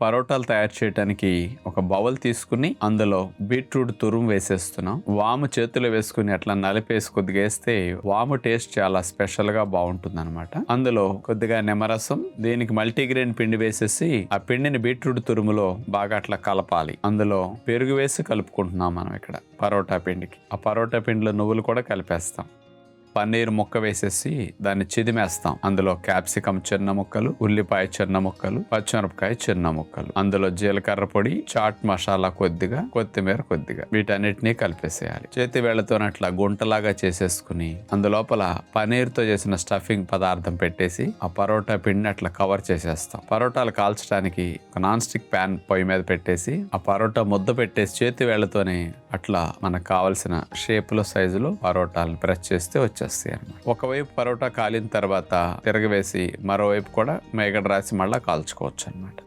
పరోటాలు తయారు చేయడానికి ఒక బౌల్ తీసుకుని అందులో బీట్రూట్ తురుము వేసేస్తున్నాం. వాము చేతిలో వేసుకుని అట్లా నలిపేసి కొద్దిగా వేస్తే వాము టేస్ట్ చాలా స్పెషల్ గా బాగుంటుంది అనమాట. అందులో కొద్దిగా నిమ్మరసం, దీనికి మల్టీగ్రెయిన్ పిండి వేసేసి ఆ పిండిని బీట్రూట్ తురుములో బాగా అట్లా కలపాలి. అందులో పెరుగు వేసి కలుపుకుంటున్నాం మనం ఇక్కడ పరోటా పిండికి. ఆ పరోటా పిండిలో నువ్వులు కూడా కలిపేస్తాం. పన్నీర్ ముక్క వేసేసి దాన్ని చిదిమేస్తాం. అందులో క్యాప్సికమ్ చిన్న ముక్కలు, ఉల్లిపాయ చిన్న ముక్కలు, పచ్చిమిరపకాయ చిన్న ముక్కలు, అందులో జీలకర్ర పొడి, చాట్ మసాలా కొద్దిగా, కొత్తిమీర కొద్దిగా, వీటన్నిటినీ కలిపేసేయాలి. చేతి వేళ్లతోనట్లా గుంటలాగా చేసేసుకుని అందులోపల పన్నీర్ తో చేసిన స్టఫింగ్ పదార్థం పెట్టేసి ఆ పరోటా పిండిని అట్లా కవర్ చేసేస్తాం. పరోటాలు కాల్చడానికి ఒక నాన్ స్టిక్ ప్యాన్ పొయ్యి మీద పెట్టేసి ఆ పరోటా ముద్ద పెట్టేసి చేతి వేళ్లతోనే అట్లా మనకు కావలసిన షేప్ లో సైజులో పరోటాలను ప్రెస్ చేస్తే వచ్చేస్తాయి అన్నమాట. ఒకవైపు పరోటా కాలిన తర్వాత తిరగవేసి మరోవైపు కూడా మేగడ రాసి మళ్ళా కాల్చుకోవచ్చు అన్నమాట.